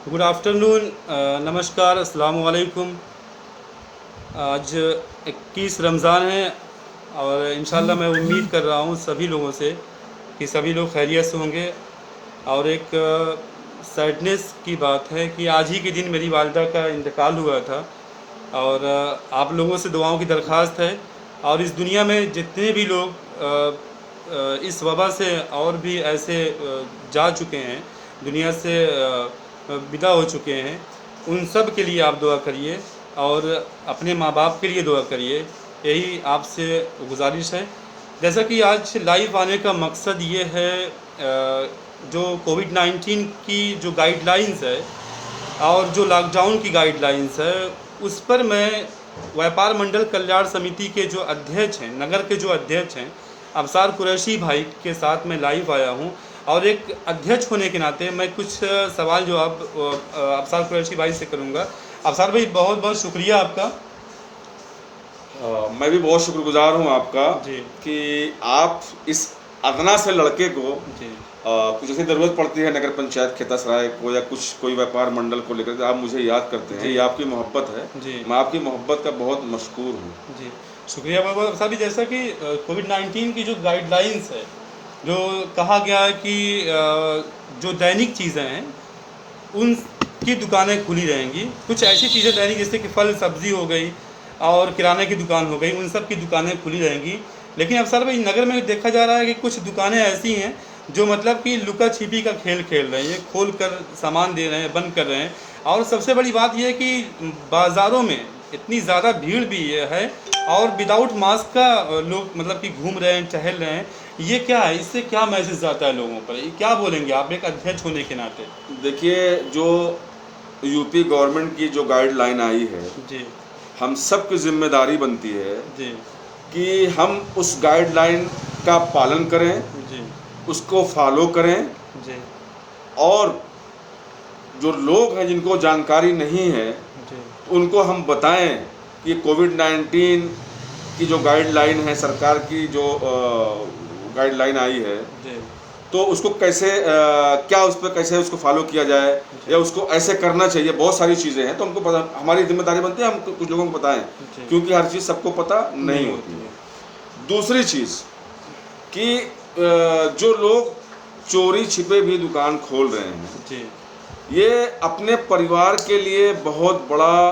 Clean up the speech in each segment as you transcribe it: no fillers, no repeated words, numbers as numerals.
Good afternoon, नमस्कार, अस्सलाम वालेकुम। आज 21 रमज़ान है और इंशाल्लाह मैं उम्मीद कर रहा हूँ सभी लोगों से कि सभी लोग खैरियत से होंगे। और एक सैडनेस की बात है कि आज ही के दिन मेरी वालिदा का इंतकाल हुआ था। और आप लोगों से दुआओं की दरख्वास्त है। और इस दुनिया में जितने भी लोग इस वबा से और भी ऐसे जा चुके हैं, दुनिया से विदा हो चुके हैं, उन सब के लिए आप दुआ करिए और अपने माँ बाप के लिए दुआ करिए। यही आपसे गुजारिश है। जैसा कि आज लाइव आने का मकसद ये है, जो कोविड-19 की जो गाइडलाइंस है और जो लॉकडाउन की गाइडलाइंस है, उस पर मैं व्यापार मंडल कल्याण समिति के जो अध्यक्ष हैं, नगर के जो अध्यक्ष हैं, अफसार कुरैशी भाई के साथ मैं लाइव आया हूं। और एक अध्यक्ष होने के नाते मैं कुछ सवाल जवाब अफसार कुरैशी भाई से करूंगा। अफसार भाई, बहुत बहुत शुक्रिया आपका। मैं भी बहुत शुक्रगुजार हूँ आपका जी कि आप इस अदना से लड़के को जी कुछ ऐसी ज़रूरत पड़ती है नगर पंचायत खेतासराय को या कुछ कोई व्यापार मंडल को लेकर आप मुझे याद करते हैं। जी ये आपकी मोहब्बत है। जी मैं आपकी मोहब्बत का बहुत मशकूर हूँ। जी, शुक्रिया बहुत बहुत। अफसार भाई, जैसा कि कोविड-19 की जो गाइडलाइंस है, जो कहा गया है कि जो दैनिक चीज़ें हैं उनकी दुकानें खुली रहेंगी। कुछ ऐसी चीज़ें दैनिक जैसे कि फल सब्ज़ी हो गई और किराने की दुकान हो गई, उन सब की दुकानें खुली रहेंगी। लेकिन अफसर भाई, नगर में देखा जा रहा है कि कुछ दुकानें ऐसी हैं जो मतलब कि लुका छिपी का खेल खेल रही हैं, खोल कर सामान दे रहे हैं, बंद कर रहे हैं। और सबसे बड़ी बात यह है कि बाज़ारों में इतनी ज़्यादा भीड़ भी है और विदाउट मास्क का लोग मतलब कि घूम रहे हैं, टहल रहे हैं। ये क्या है? इससे क्या मैसेज आता है लोगों पर? ये क्या बोलेंगे आप एक अध्यक्ष होने के नाते? देखिए, जो यूपी गवर्नमेंट की जो गाइडलाइन आई है, जी हम सब की जिम्मेदारी बनती है जी कि हम उस गाइडलाइन का पालन करें, जी उसको फॉलो करें। जी और जो लोग हैं जिनको जानकारी नहीं है, जी उनको हम बताएं कि कोविड-19 की जो गाइडलाइन है, सरकार की जो गाइडलाइन आई है, जी तो उसको कैसे क्या उस पर कैसे उसको फॉलो किया जाए या उसको ऐसे करना चाहिए। बहुत सारी चीज़ें हैं, तो हमको पता, हमारी जिम्मेदारी बनती है हम कुछ लोगों को बताएं, जी क्योंकि हर चीज़ सबको पता नहीं होती होती है। है। दूसरी चीज़ कि जो लोग चोरी छिपे भी दुकान खोल रहे हैं, जी ये अपने परिवार के लिए बहुत बड़ा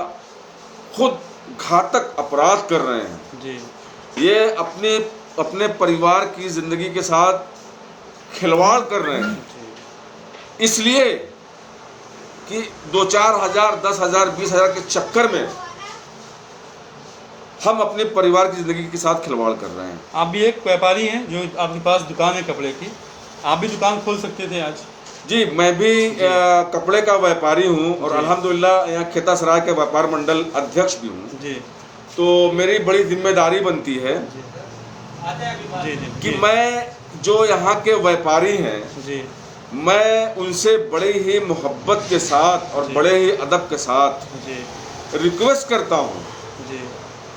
खुद घातक अपराध कर रहे हैं। जी ये अपने अपने परिवार की ज़िंदगी के साथ खिलवाड़ कर रहे हैं, जी इसलिए कि 2-4 हज़ार, 10 हज़ार, 20 हज़ार के चक्कर में हम अपने परिवार की ज़िंदगी के साथ खिलवाड़ कर रहे हैं। आप भी एक व्यापारी हैं जो आपके पास दुकान है कपड़े की, आप भी दुकान खोल सकते थे आज। जी, मैं भी कपड़े का व्यापारी हूँ और जी अल्हम्दुलिल्लाह यहाँ खेतासराय के व्यापार मंडल अध्यक्ष भी हूँ। जी तो मेरी बड़ी जिम्मेदारी बनती है जी जी जी कि जी मैं जो यहाँ के व्यापारी हैं, जी मैं उनसे बड़े ही मोहब्बत के साथ और जी बड़े ही अदब के साथ जी रिक्वेस्ट करता हूँ जी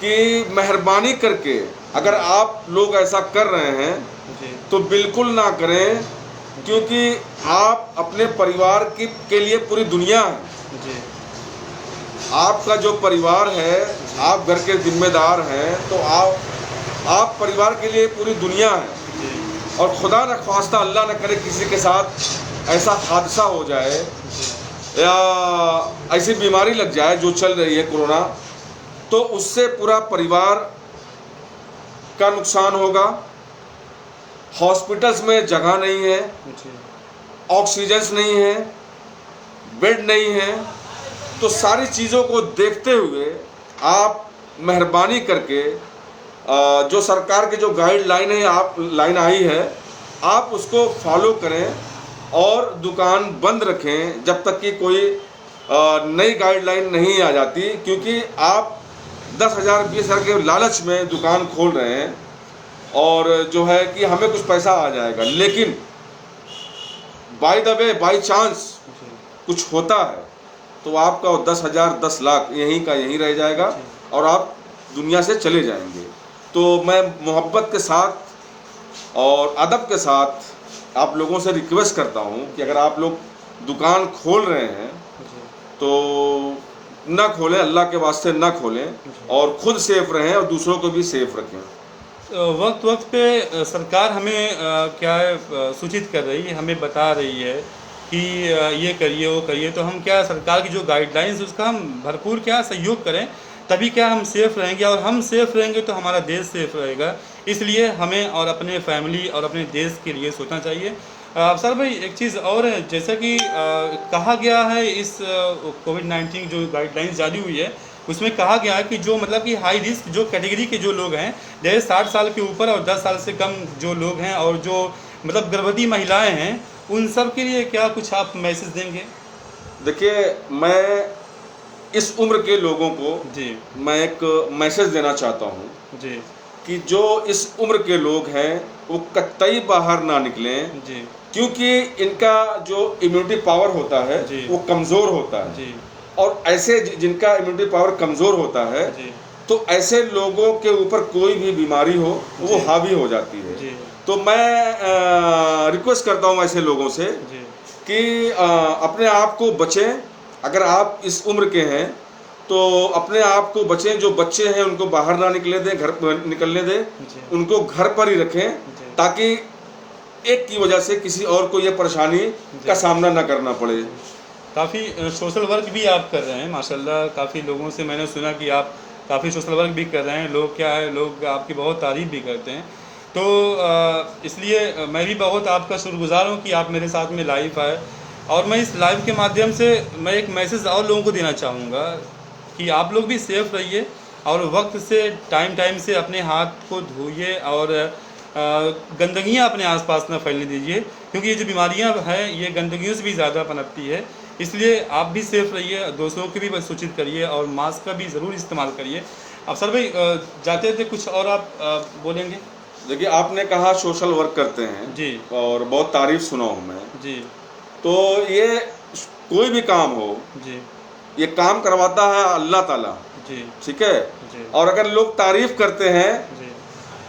कि मेहरबानी करके अगर आप लोग ऐसा कर रहे हैं जी तो बिल्कुल ना करें, क्योंकि आप अपने परिवार के लिए पूरी दुनिया है। जी आपका जो परिवार है, आप घर के जिम्मेदार हैं, तो आप परिवार के लिए पूरी दुनिया है। जी और खुदा न ख्वास्ता, अल्लाह न करे किसी के साथ ऐसा हादसा हो जाए या ऐसी बीमारी लग जाए जो चल रही है कोरोना, तो उससे पूरा परिवार का नुकसान होगा। हॉस्पिटल्स में जगह नहीं है, जी ऑक्सीजन नहीं है, बेड नहीं है। तो सारी चीज़ों को देखते हुए आप मेहरबानी करके जो सरकार की जो गाइडलाइन है, आप लाइन आई है, आप उसको फॉलो करें और दुकान बंद रखें जब तक कि कोई नई गाइडलाइन नहीं आ जाती। क्योंकि आप 10 हज़ार, 20 हज़ार के लालच में दुकान खोल रहे हैं और जो है कि हमें कुछ पैसा आ जाएगा, लेकिन by the way, by chance कुछ होता है तो आपका 10 हज़ार, 10 लाख यहीं का यहीं रह जाएगा और आप दुनिया से चले जाएंगे। तो मैं मोहब्बत के साथ और अदब के साथ आप लोगों से रिक्वेस्ट करता हूं कि अगर आप लोग दुकान खोल रहे हैं जी, तो ना खोलें, अल्लाह के वास्ते ना खोलें, और खुद सेफ रहें और दूसरों को भी सेफ रखें। वक्त वक्त पे सरकार हमें क्या है सूचित कर रही है, हमें बता रही है कि ये करिए वो करिए, तो हम क्या सरकार की जो गाइडलाइंस उसका हम भरपूर क्या सहयोग करें, तभी क्या हम सेफ रहेंगे, और हम सेफ रहेंगे तो हमारा देश सेफ रहेगा। इसलिए हमें और अपने फैमिली और अपने देश के लिए सोचना चाहिए। सर भाई एक चीज़ और है, जैसा कि कहा गया है इस कोविड-19 जो गाइडलाइंस जारी हुई है, उसमें कहा गया है कि जो मतलब कि हाई रिस्क जो कैटेगरी के जो लोग हैं, जैसे 60 साल के ऊपर और 10 साल से कम जो लोग हैं, और जो मतलब गर्भवती महिलाएं हैं, उन सब के लिए क्या कुछ आप मैसेज देंगे? देखिए, मैं इस उम्र के लोगों को जी, मैं एक मैसेज देना चाहता हूँ जी, कि जो इस उम्र के लोग हैं वो कतई बाहर ना निकलें, जी, क्योंकि इनका जो इम्यूनिटी पावर होता है जी, वो कमज़ोर होता है। जी, और ऐसे जिनका इम्यूनिटी पावर कमज़ोर होता है, जी, तो ऐसे लोगों के ऊपर कोई भी बीमारी हो वो जी, हावी हो जाती है। जी, तो मैं रिक्वेस्ट करता हूँ ऐसे लोगों से जी, कि अपने आप को बचें। अगर आप इस उम्र के हैं तो अपने आप को बचें, जो बच्चे हैं उनको बाहर ना निकले दें, घर निकलने दें, जी, उनको घर पर ही रखें, जी, ताकि एक की वजह से किसी और को ये परेशानी का सामना ना करना पड़े। काफ़ी सोशल वर्क भी आप कर रहे हैं माशाल्लाह। काफ़ी लोगों से मैंने सुना कि आप काफ़ी सोशल वर्क भी कर रहे हैं। लोग क्या है, लोग आपकी बहुत तारीफ़ भी करते हैं। तो इसलिए मैं भी बहुत आपका शुक्रगुज़ार हूँ कि आप मेरे साथ में लाइव आए, और मैं इस लाइव के माध्यम से मैं एक मैसेज और लोगों को देना चाहूँगा कि आप लोग भी सेफ रहिए, और वक्त से टाइम टाइम से अपने हाथ को धोइए, और गंदगियाँ अपने आसपास ना फैलने दीजिए, क्योंकि ये जो बीमारियाँ हैं ये गंदगियों से भी ज़्यादा पनपती है। इसलिए आप भी सेफ रहिए, दूसरों की भी सूचित करिए, और मास्क का भी ज़रूर इस्तेमाल करिए। अब सर भाई जाते थे कुछ और आप बोलेंगे? देखिए, आपने कहा सोशल वर्क करते हैं, जी, और बहुत तारीफ सुना हूँ मैं। जी, तो ये कोई भी काम हो, जी, ये काम करवाता है अल्लाह ताला, जी, ठीक है। जी, और अगर लोग तारीफ करते हैं जी,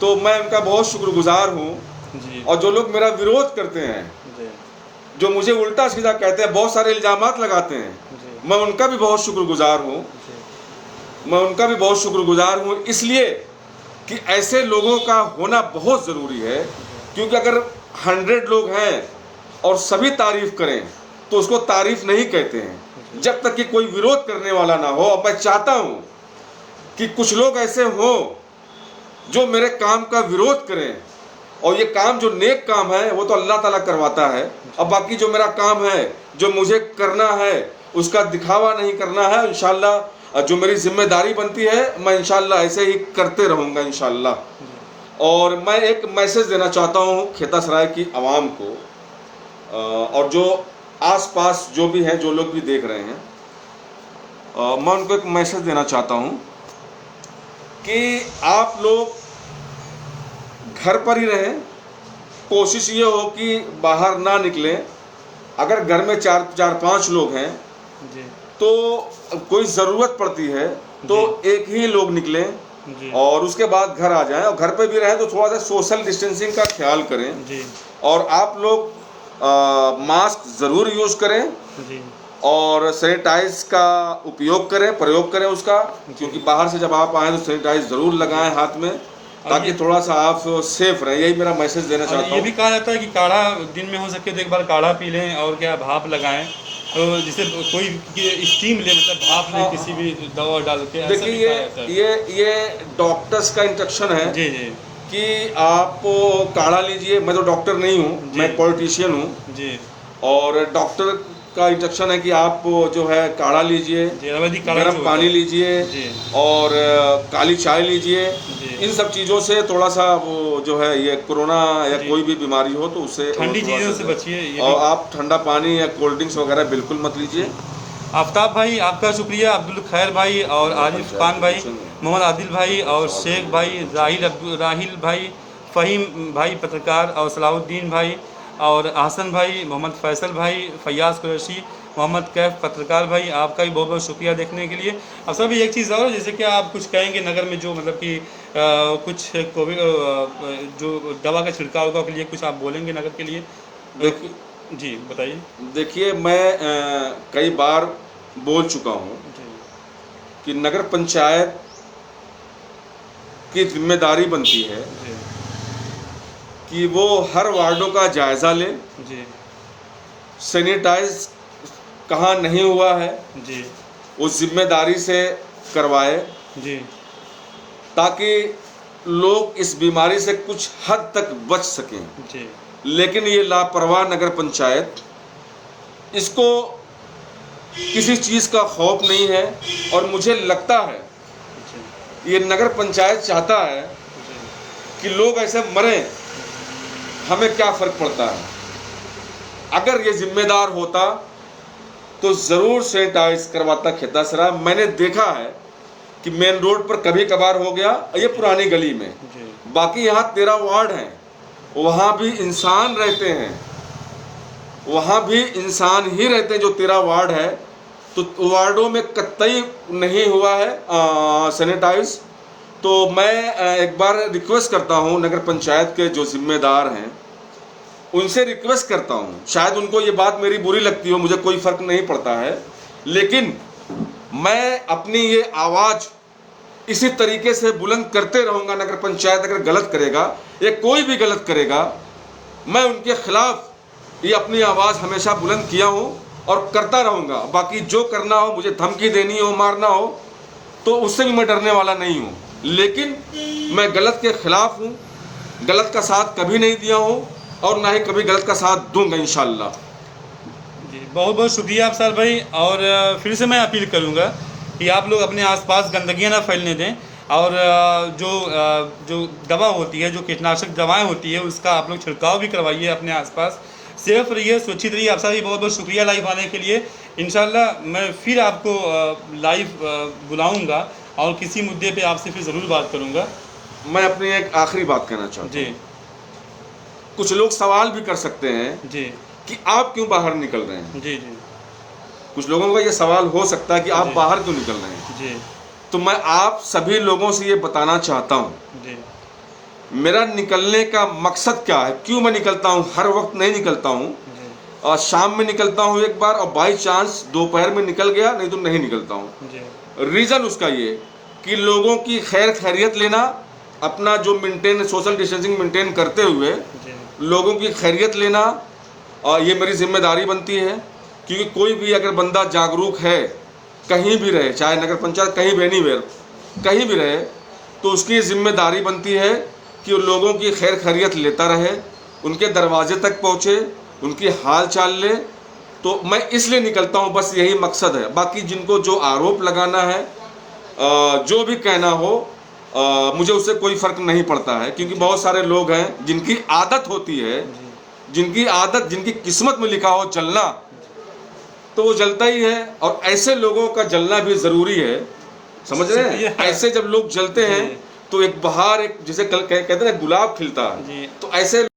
तो मैं उनका बहुत शुक्रगुजार हूँ। जी, और जो लोग मेरा विरोध करते हैं, जी, जो मुझे उल्टा सीधा कहते हैं, बहुत सारे इल्जामात लगाते हैं, जी, मैं उनका भी बहुत शुक्रगुजार हूँ। जी, मैं उनका भी बहुत शुक्रगुजार हूँ, इसलिए कि ऐसे लोगों का होना बहुत ज़रूरी है। क्योंकि अगर 100 लोग हैं और सभी तारीफ करें तो उसको तारीफ नहीं कहते हैं, जब तक कि कोई विरोध करने वाला ना हो। और मैं चाहता हूँ कि कुछ लोग ऐसे हों जो मेरे काम का विरोध करें, और ये काम जो नेक काम है वो तो अल्लाह ताला करवाता है। अब बाकी जो मेरा काम है, जो मुझे करना है, उसका दिखावा नहीं करना है। इंशाल्लाह जो मेरी जिम्मेदारी बनती है मैं इंशाल्लाह ऐसे ही करते रहूँगा इंशाल्लाह। और मैं एक मैसेज देना चाहता हूँ खेतासराय की आवाम को, और जो आसपास जो भी हैं, जो लोग भी देख रहे हैं, मैं उनको एक मैसेज देना चाहता हूँ कि आप लोग घर पर ही रहें। कोशिश ये हो कि बाहर ना निकलें। अगर घर में चार पांच लोग हैं जी, तो कोई ज़रूरत पड़ती है तो एक ही लोग निकलें, जी, और उसके बाद घर आ जाएं। और घर पे भी रहें तो थोड़ा सा सोशल डिस्टेंसिंग का ख्याल करें। जी, और आप लोग मास्क ज़रूर यूज़ करें, जी, और सैनिटाइज का उपयोग करें, प्रयोग करें उसका। क्योंकि बाहर से जब आप आएँ तो सैनिटाइज ज़रूर लगाएं हाथ में, ताकि थोड़ा सा आप सेफ रहें। यही मेरा मैसेज देना और चाहता ये भी हूँ। कहा जाता है कि काढ़ा दिन में हो सके तो एक बार काढ़ा पी लें, और क्या भाप लगाएं, तो जिसे कोई स्टीम ले, मतलब भाप ले किसी भी दवा डाल के, ऐसा देखिए, भी कहा जाता है। ये डॉक्टर्स का इंस्ट्रक्शन है जी, जी, कि आप काढ़ा लीजिए। मैं तो डॉक्टर नहीं हूँ, जी, मैं पॉलिटिशियन हूँ। जी, और डॉक्टर का इंस्ट्रक्शन है कि आप जो है काढ़ा लीजिए, जी, आयुर्वेदिक काढ़ा जो गर्म होता पानी है। लीजिए, जी, और काली चाय लीजिए। जी, इन सब चीज़ों से थोड़ा सा वो जो है ये कोरोना या जी, कोई भी बीमारी हो तो उससे ठंडी थोड़ा चीज़ों सा से बचिए, ये भी। और आप ठंडा पानी या कोल्ड ड्रिंक्स वगैरह बिल्कुल मत लीजिए। आफ्ताब भाई आपका शुक्रिया, अब्दुल खैर भाई और आरिफ खान भाई, मोहम्मद आदिल भाई और शेख भाई, राहिल भाई, फ़हीम भाई पत्रकार, और सलाहुद्दीन भाई, और हसन भाई, मोहम्मद फैसल भाई, फैयाज़ कुरैशी, मोहम्मद कैफ पत्रकार भाई, आपका भी बहुत बहुत शुक्रिया देखने के लिए। अब सर भी एक चीज़ और, जैसे कि आप कुछ कहेंगे नगर में जो मतलब कि कुछ कोविड जो दवा का छिड़काव होगा के लिए कुछ आप बोलेंगे नगर के लिए? देखिए जी बताइए। देखिए, मैं कई बार बोल चुका हूँ जी कि नगर पंचायत की जिम्मेदारी बनती है जी कि वो हर वार्डों का जायज़ा ले, जी सैनिटाइज कहाँ नहीं हुआ है जी उस जिम्मेदारी से करवाए, जी ताकि लोग इस बीमारी से कुछ हद तक बच सकें। जी लेकिन ये लापरवाह नगर पंचायत, इसको किसी चीज़ का खौफ नहीं है। और मुझे लगता है जी ये नगर पंचायत चाहता है जी कि लोग ऐसे मरें, हमें क्या फ़र्क पड़ता है। अगर ये जिम्मेदार होता तो ज़रूर सैनिटाइज करवाता खेतासरा। मैंने देखा है कि मेन रोड पर कभी कभार हो गया, ये पुरानी गली में। जी बाकी यहाँ 13 वार्ड हैं, वहाँ भी इंसान रहते हैं, वहाँ भी इंसान ही रहते हैं जो 13 वार्ड है। तो वार्डों में कतई नहीं हुआ है सैनिटाइज। तो मैं एक बार रिक्वेस्ट करता हूँ नगर पंचायत के जो जिम्मेदार हैं, उनसे रिक्वेस्ट करता हूँ, शायद उनको ये बात मेरी बुरी लगती हो, मुझे कोई फ़र्क नहीं पड़ता है, लेकिन मैं अपनी ये आवाज़ इसी तरीके से बुलंद करते रहूँगा। नगर पंचायत अगर गलत करेगा या कोई भी गलत करेगा, मैं उनके खिलाफ ये अपनी आवाज़ हमेशा बुलंद किया हूँ और करता रहूँगा। बाकी जो करना हो, मुझे धमकी देनी हो, मारना हो, तो उससे भी मैं डरने वाला नहीं हूँ। लेकिन मैं गलत के खिलाफ हूँ, गलत का साथ कभी नहीं दिया हूँ और ना ही कभी गलत का साथ दूंगा इंशाल्लाह। जी बहुत बहुत शुक्रिया अफसर भाई। और फिर से मैं अपील करूँगा कि आप लोग अपने आसपास गंदगियाँ ना फैलने दें। और जो दवा होती है, जो कीटनाशक दवाएं होती है, उसका आप लोग छिड़काव भी करवाइए अपने आसपास। सेफ रहिए, सुरक्षित रहिए। अफसर भाई बहुत बहुत शुक्रिया लाइव आने के लिए। इंशाल्लाह मैं फिर आपको लाइव बुलाऊँगा और किसी मुद्दे पर आपसे फिर ज़रूर बात करूँगा। मैं अपनी एक आखिरी बात कहना चाहता जी हूँ। कुछ लोग सवाल भी कर सकते हैं जी कि आप क्यों बाहर निकल रहे हैं। जी जी कुछ लोगों का ये सवाल हो सकता है कि आप जी बाहर क्यों निकल रहे हैं। जी तो मैं आप सभी लोगों से ये बताना चाहता हूँ, जी मेरा निकलने का मकसद क्या है, क्यों मैं निकलता हूँ। हर वक्त नहीं निकलता हूँ, जी और शाम में निकलता हूँ एक बार, और बाई चांस दोपहर में निकल गया, नहीं तो नहीं निकलता हूँ। जी रीज़न उसका ये कि लोगों की खैर खैरियत लेना, अपना जो मेंटेन सोशल डिस्टेंसिंग मेंटेन करते हुए जी लोगों की खैरियत लेना, और ये मेरी जिम्मेदारी बनती है। क्योंकि कोई भी अगर बंदा जागरूक है, कहीं भी रहे, चाहे नगर पंचायत कहीं भी, एनीवेयर कहीं भी रहे, तो उसकी जिम्मेदारी बनती है कि वो लोगों की खैर खैरियत लेता रहे, उनके दरवाजे तक पहुँचे, उनकी हाल चाल ले। तो मैं इसलिए निकलता हूँ, बस यही मकसद है। बाकी जिनको जो आरोप लगाना है, जो भी कहना हो, मुझे उससे कोई फ़र्क नहीं पड़ता है। क्योंकि बहुत सारे लोग हैं जिनकी आदत होती है, जिनकी आदत, जिनकी किस्मत में लिखा हो जलना, तो वो जलता ही है। और ऐसे लोगों का जलना भी ज़रूरी है, समझ रहे हैं। ऐसे जब लोग जलते हैं तो एक बहार, एक जैसे कहते हैं गुलाब खिलता है, जी तो ऐसे